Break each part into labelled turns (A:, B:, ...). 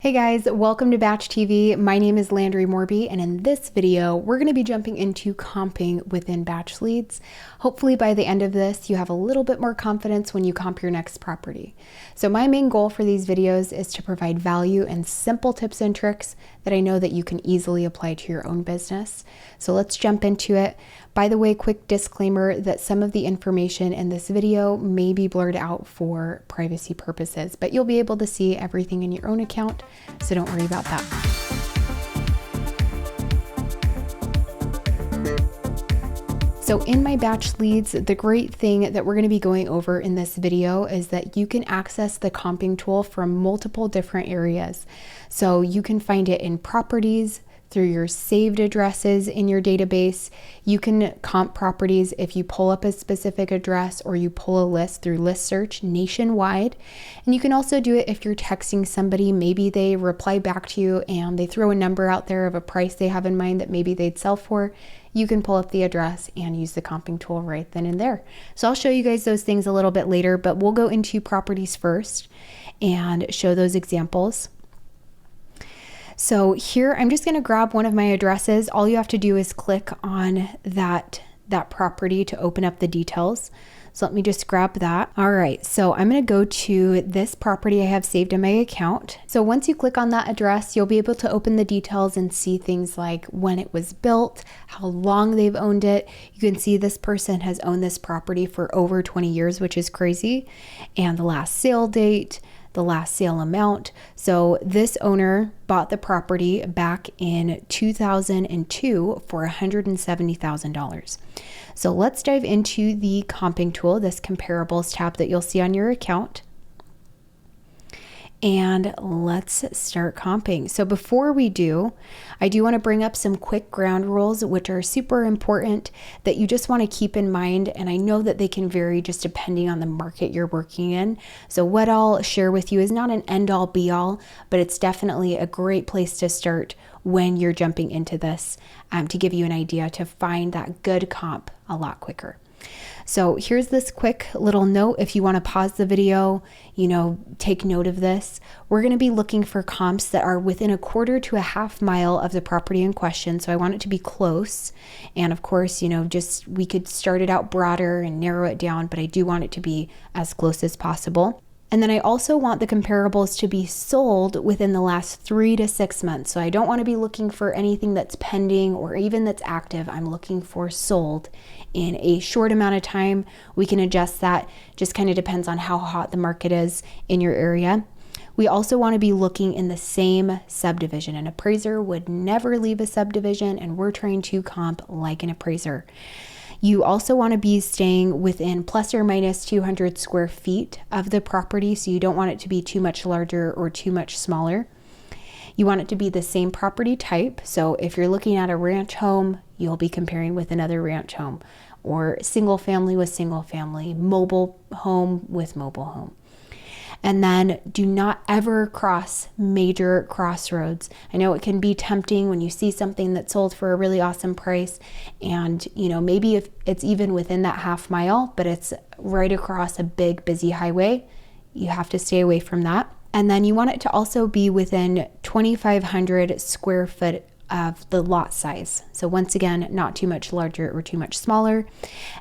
A: Hey guys, welcome to BatchTV. My name is Landree Morby, and in this video, we're going to be jumping into comping within batch leads. Hopefully by the end of this, you have a little bit more confidence when you comp your next property. So my main goal for these videos is to provide value and simple tips and tricks that I know that you can easily apply to your own business. So let's jump into it. By the way, quick disclaimer that some of the information in this video may be blurred out for privacy purposes, but you'll be able to see everything in your own account, so don't worry about that. So in my batch leads, the great thing that we're going to be going over in this video is that you can access the comping tool from multiple different areas. So you can find it in properties, through your saved addresses in your database. You can comp properties if you pull up a specific address or you pull a list through list search nationwide. And you can also do it if you're texting somebody, maybe they reply back to you and they throw a number out there of a price they have in mind that maybe they'd sell for. You can pull up the address and use the comping tool right then and there. So I'll show you guys those things a little bit later, but we'll go into properties first and show those examples. So here, I'm just going to grab one of my addresses. All you have to do is click on that property to open up the details. So let me just grab that. All right, so I'm going to go to this property I have saved in my account. So once you click on that address, you'll be able to open the details and see things like when it was built, how long they've owned it. You can see this person has owned this property for over 20 years, which is crazy, and the last sale date, the last sale amount. So this owner bought the property back in 2002 for $170,000. So let's dive into the comping tool, this comparables tab that you'll see on your account. And let's start comping. So before we do, I do want to bring up some quick ground rules, which are super important that you just want to keep in mind. And I know that they can vary just depending on the market you're working in. So what I'll share with you is not an end all be all, but it's definitely a great place to start when you're jumping into this to give you an idea to find that good comp a lot quicker. So here's this quick little note. If you want to pause the video, take note of this. We're going to be looking for comps that are within a quarter to a half mile of the property in question. So I want it to be close. And of course, we could start it out broader and narrow it down, but I do want it to be as close as possible. And then I also want the comparables to be sold within the last 3 to 6 months. So I don't want to be looking for anything that's pending or even that's active. I'm looking for sold in a short amount of time. We can adjust that. Just kind of depends on how hot the market is in your area. We also want to be looking in the same subdivision. An appraiser would never leave a subdivision, and we're trying to comp like an appraiser. You also want to be staying within plus or minus 200 square feet of the property, so you don't want it to be too much larger or too much smaller. You want it to be the same property type, so if you're looking at a ranch home, you'll be comparing with another ranch home, or single family with single family, mobile home with mobile home. And then do not ever cross major crossroads. I know it can be tempting when you see something that's sold for a really awesome price and, maybe if it's even within that half mile, but it's right across a big busy highway, you have to stay away from that. And then you want it to also be within 2,500 square foot of the lot size. So once again, not too much larger or too much smaller.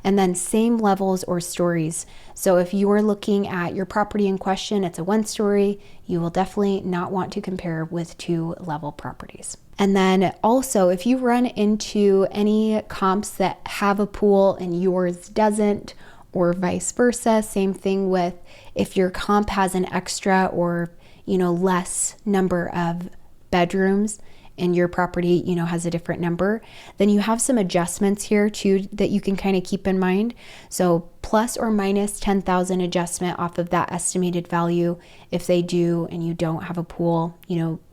A: And then same levels or stories. So if you're looking at your property in question, it's a 1-story, you will definitely not want to compare with 2-level properties. And then also, if you run into any comps that have a pool and yours doesn't, or vice versa, same thing with if your comp has an extra or, less number of bedrooms, and your property, has a different number, then you have some adjustments here too that you can kind of keep in mind. So plus or minus 10,000 adjustment off of that estimated value if they do and you don't have a pool,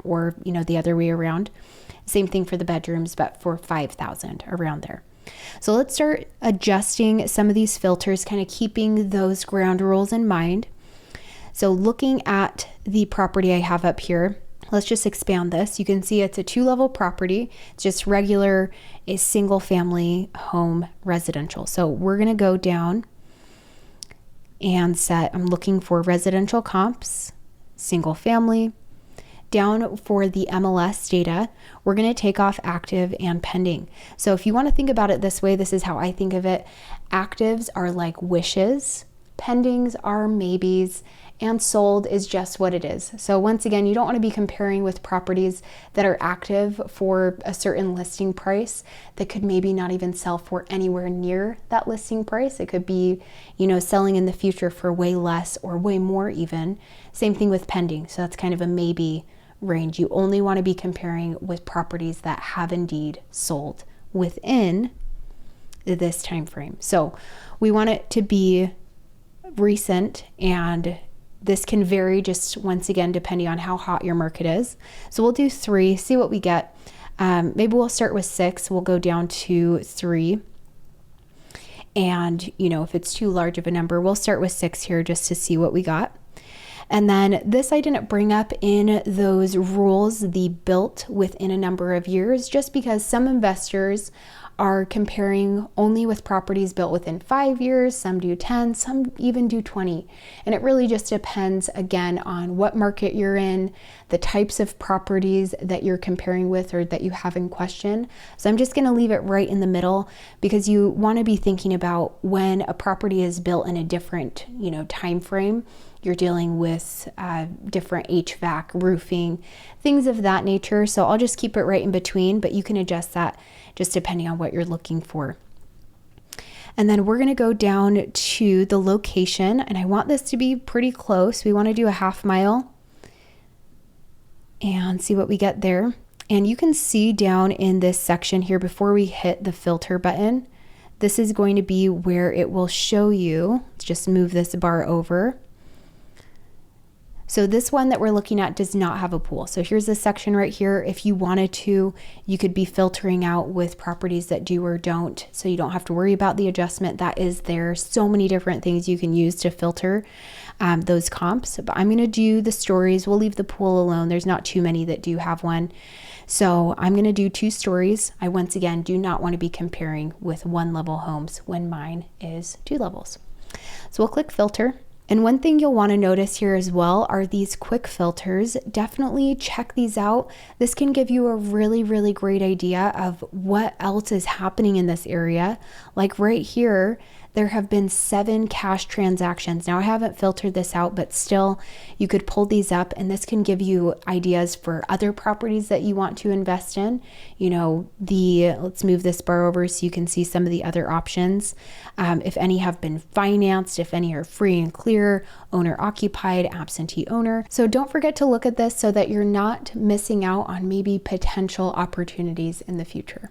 A: or the other way around. Same thing for the bedrooms, but for 5,000 around there. So let's start adjusting some of these filters, kind of keeping those ground rules in mind. So looking at the property I have up here, let's just expand this. You can see it's a 2-level property. It's just regular, a single family home residential. So we're going to go down and I'm looking for residential comps, single family, Down for the MLS data, we're going to take off active and pending. So if you want to think about it this way, this is how I think of it. Actives are like wishes, pendings are maybes, and sold is just what it is. So once again, you don't want to be comparing with properties that are active for a certain listing price that could maybe not even sell for anywhere near that listing price. It could be, selling in the future for way less or way more even. Same thing with pending. So that's kind of a maybe range. You only want to be comparing with properties that have indeed sold within this time frame. So we want it to be recent, and this can vary just once again depending on how hot your market is. So we'll do 3, see what we get. Maybe we'll start with 6, we'll go down to 3. And if it's too large of a number, we'll start with 6 here just to see what we got. And then this I didn't bring up in those rules, the built within a number of years, just because some investors are comparing only with properties built within 5 years, some do 10, some even do 20. And it really just depends, again, on what market you're in, the types of properties that you're comparing with or that you have in question. So I'm just going to leave it right in the middle, because you want to be thinking about when a property is built in a different, time frame. You're dealing with different HVAC, roofing, things of that nature. So I'll just keep it right in between, but you can adjust that just depending on what you're looking for. And then we're going to go down to the location, and I want this to be pretty close. We want to do a half mile and see what we get there. And you can see down in this section here, before we hit the filter button, this is going to be where it will show you. Let's just move this bar over. So this one that we're looking at does not have a pool. So here's this section right here. If you wanted to, you could be filtering out with properties that do or don't, so you don't have to worry about the adjustment that is there. So many different things you can use to filter those comps. But I'm going to do the stories. We'll leave the pool alone. There's not too many that do have one. So I'm going to do 2 stories. I once again do not want to be comparing with 1-level homes when mine is 2 levels. So we'll click filter. And one thing you'll want to notice here as well are these quick filters. Definitely check these out. This can give you a really, really great idea of what else is happening in this area. Like right here, there have been 7 cash transactions. Now I haven't filtered this out, but still you could pull these up, and this can give you ideas for other properties that you want to invest in. Let's move this bar over so you can see some of the other options. If any have been financed, if any are free and clear, owner occupied, absentee owner. So don't forget to look at this so that you're not missing out on maybe potential opportunities in the future.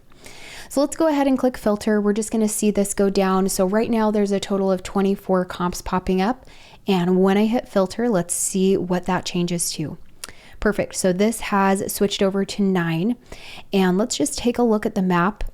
A: So let's go ahead and click filter. We're just going to see this go down. So right now there's a total of 24 comps popping up. And when I hit filter, let's see what that changes to. Perfect. So this has switched over to 9. And let's just take a look at the map.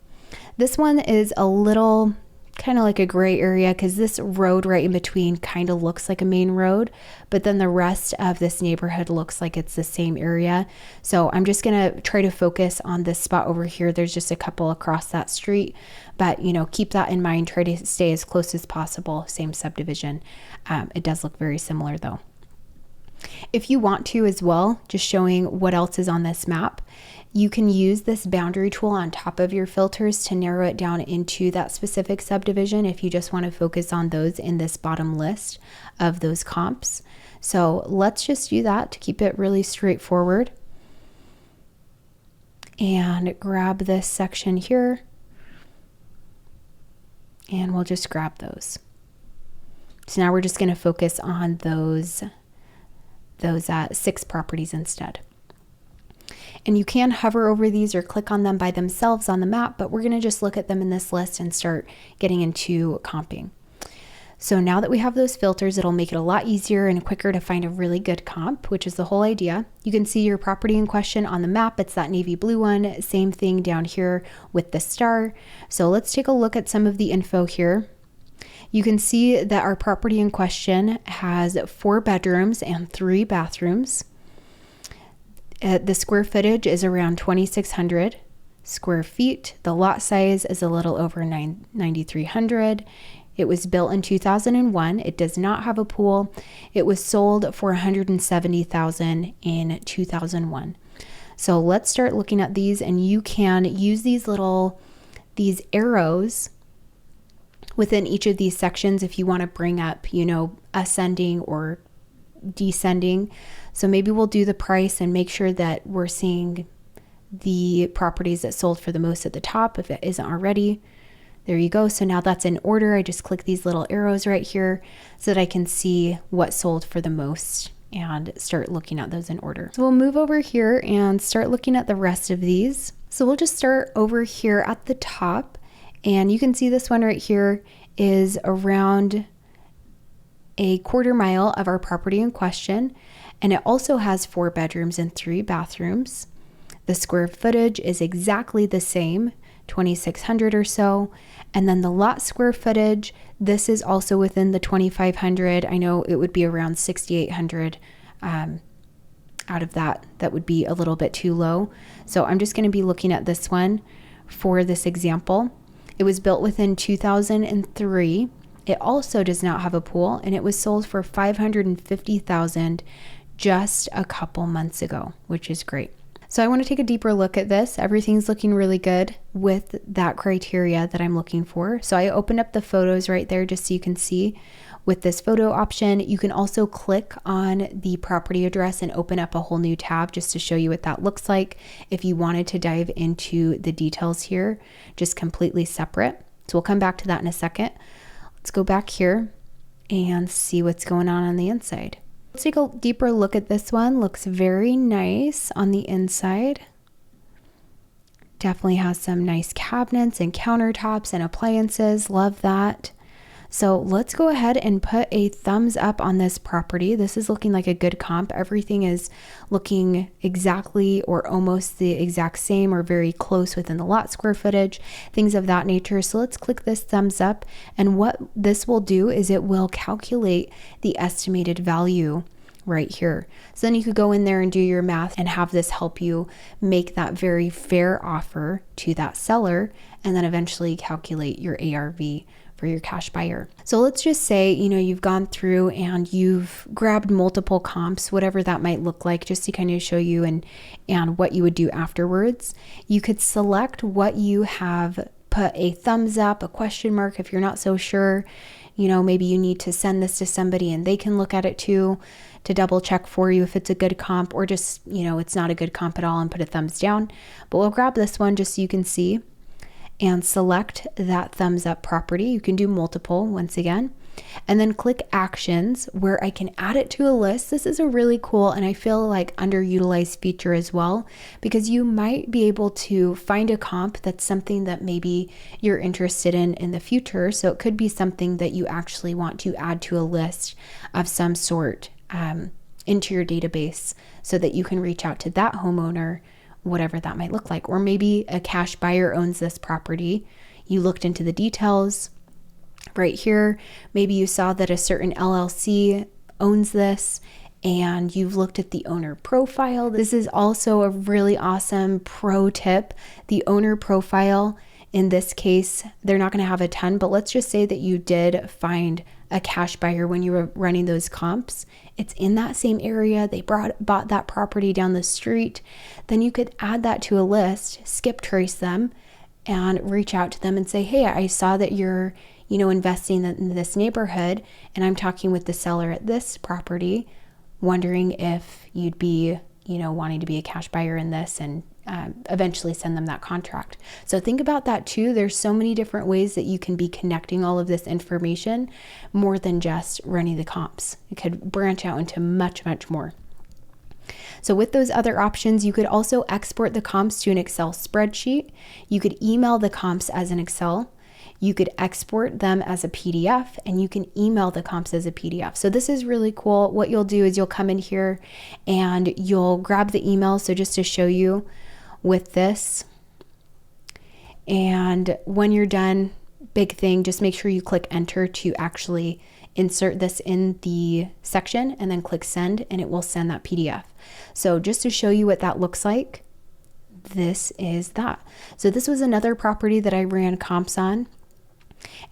A: This one is a little kind of like a gray area, because this road right in between kind of looks like a main road, but then the rest of this neighborhood looks like it's the same area. So I'm just going to try to focus on this spot over here. There's just a couple across that street, but keep that in mind. Try to stay as close as possible. Same subdivision. It does look very similar though. If you want to as well, just showing what else is on this map, you can use this boundary tool on top of your filters to narrow it down into that specific subdivision if you just want to focus on those in this bottom list of those comps. So let's just do that to keep it really straightforward. And grab this section here. And we'll just grab those. So now we're just going to focus on those 6 properties instead. And you can hover over these or click on them by themselves on the map, but we're going to just look at them in this list and start getting into comping. So now that we have those filters, it'll make it a lot easier and quicker to find a really good comp, which is the whole idea. You can see your property in question on the map. It's that navy blue one. Same thing down here with the star. So let's take a look at some of the info here. You can see that our property in question has 4 bedrooms and 3 bathrooms. The square footage is around 2,600 square feet. The lot size is a little over 9,300. It was built in 2001. It does not have a pool. It was sold for $170,000 in 2001. So let's start looking at these, and you can use these arrows within each of these sections if you want to bring up, ascending or descending. So maybe we'll do the price and make sure that we're seeing the properties that sold for the most at the top if it isn't already. There you go. So now that's in order. I just click these little arrows right here so that I can see what sold for the most and start looking at those in order. So we'll move over here and start looking at the rest of these. So we'll just start over here at the top, and you can see this one right here is around a quarter mile of our property in question, and it also has 4 bedrooms and 3 bathrooms. The square footage is exactly the same, 2,600 or so. And then the lot square footage, this is also within the 2,500. I know it would be around 6,800 out of that. That would be a little bit too low. So I'm just going to be looking at this one for this example. It was built within 2003. It also does not have a pool, and it was sold for $550,000 just a couple months ago, which is great. So I want to take a deeper look at this. Everything's looking really good with that criteria that I'm looking for. So I opened up the photos right there just so you can see with this photo option. You can also click on the property address and open up a whole new tab just to show you what that looks like if you wanted to dive into the details here, just completely separate. So we'll come back to that in a second. Let's go back here and see what's going on the inside. Let's take a deeper look at this one. Looks very nice on the inside. Definitely has some nice cabinets and countertops and appliances. Love that. So let's go ahead and put a thumbs up on this property. This is looking like a good comp. Everything is looking exactly or almost the exact same or very close within the lot square footage, things of that nature. So let's click this thumbs up. And what this will do is it will calculate the estimated value right here. So then you could go in there and do your math and have this help you make that very fair offer to that seller, and then eventually calculate your ARV for your cash buyer. So let's just say, you've gone through and you've grabbed multiple comps, whatever that might look like, just to kind of show you and what you would do afterwards. You could select what you have put a thumbs up, a question mark if you're not so sure. Maybe you need to send this to somebody and they can look at it too to double check for you if it's a good comp, or just, it's not a good comp at all and put a thumbs down. But we'll grab this one just so you can see and select that thumbs up property. You can do multiple once again, and then click actions where I can add it to a list. This is a really cool and I feel like underutilized feature as well, because you might be able to find a comp that's something that maybe you're interested in the future. So it could be something that you actually want to add to a list of some sort into your database so that you can reach out to that homeowner, whatever that might look like. Or maybe a cash buyer owns this property. You looked into the details right here. Maybe you saw that a certain LLC owns this and you've looked at the owner profile. This is also a really awesome pro tip. The owner profile, in this case, they're not going to have a ton, but let's just say that you did find a cash buyer when you were running those comps. It's in that same area. They bought that property down the street. Then you could add that to a list, skip trace them, and reach out to them and say, hey, I saw that you're, investing in this neighborhood, and I'm talking with the seller at this property, wondering if you'd be, wanting to be a cash buyer in this, and eventually send them that contract. So think about that too. There's so many different ways that you can be connecting all of this information more than just running the comps. It could branch out into much, much more. So with those other options, you could also export the comps to an Excel spreadsheet. You could email the comps as an Excel. You could export them as a PDF, and you can email the comps as a PDF. So this is really cool. What you'll do is you'll come in here and you'll grab the email. So just to show you with this, and when you're done, big thing, just make sure you click enter to actually insert this in the section, and then click send, and it will send that PDF. So just to show you what that looks like, this is that. So this was another property that I ran comps on,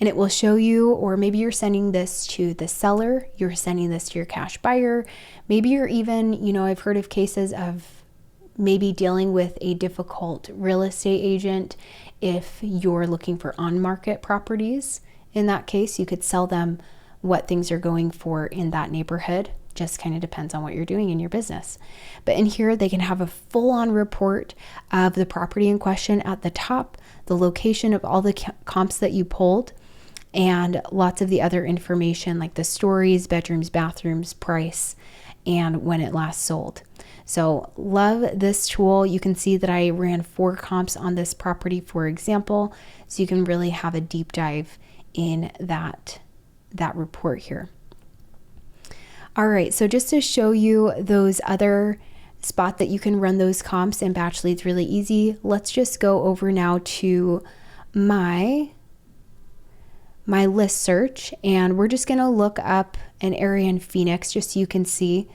A: and it will show you, or maybe you're sending this to the seller, you're sending this to your cash buyer, maybe you're even, I've heard of cases of maybe dealing with a difficult real estate agent. If you're looking for on-market properties, in that case, you could sell them what things are going for in that neighborhood. Just kind of depends on what you're doing in your business. But in here, they can have a full-on report of the property in question at the top, the location of all the comps that you pulled, and lots of the other information like the stories, bedrooms, bathrooms, price, and when it last sold. So love this tool. You can see that I ran 4 comps on this property, for example, so you can really have a deep dive in that report here. All right, so just to show you those other spots that you can run those comps in Batch Leads really easy, let's just go over now to my list search, and we're just going to look up an area in Phoenix just so you can see.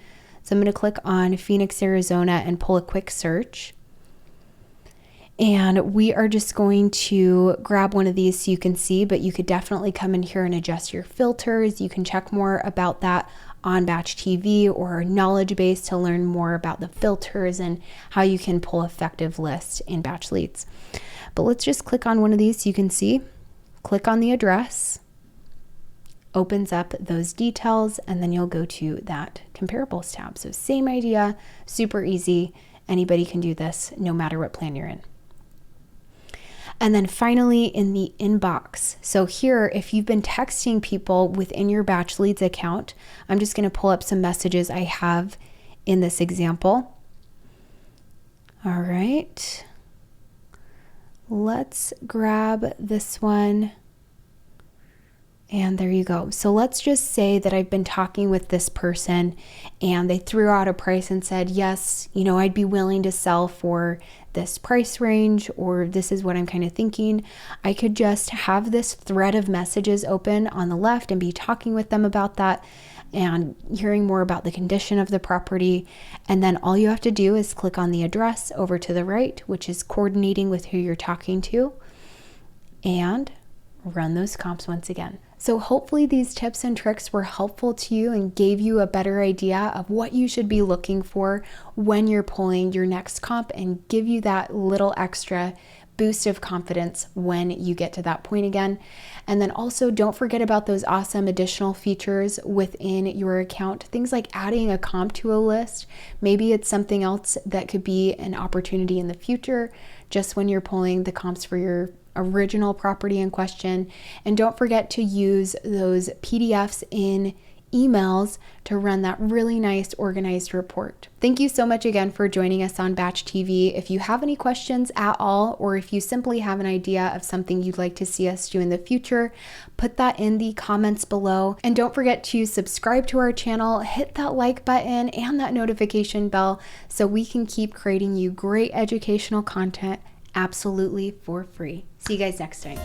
A: So I'm going to click on Phoenix, Arizona and pull a quick search. And we are just going to grab one of these so you can see, but you could definitely come in here and adjust your filters. You can check more about that on BatchTV or Knowledge Base to learn more about the filters and how you can pull effective lists in Batch Leads. But let's just click on one of these so you can see. Click on the address, opens up those details, and then you'll go to that comparables tab. So same idea, super easy. Anybody can do this no matter what plan you're in. And then finally in the inbox. So here, if you've been texting people within your Batch Leads account, I'm just going to pull up some messages I have in this example. All right. Let's grab this one. And there you go. So let's just say that I've been talking with this person and they threw out a price and said, yes, I'd be willing to sell for this price range, or this is what I'm kind of thinking. I could just have this thread of messages open on the left and be talking with them about that and hearing more about the condition of the property. And then all you have to do is click on the address over to the right, which is coordinating with who you're talking to, and run those comps once again. So hopefully these tips and tricks were helpful to you and gave you a better idea of what you should be looking for when you're pulling your next comp, and give you that little extra boost of confidence when you get to that point again. And then also don't forget about those awesome additional features within your account. Things like adding a comp to a list. Maybe it's something else that could be an opportunity in the future, just when you're pulling the comps for your original property in question. And don't forget to use those PDFs in emails to run that really nice organized report. Thank you so much again for joining us on BatchTV. If you have any questions at all, or if you simply have an idea of something you'd like to see us do in the future, put that in the comments below. And don't forget to subscribe to our channel, hit that like button and that notification bell so we can keep creating you great educational content absolutely for free. See you guys next time.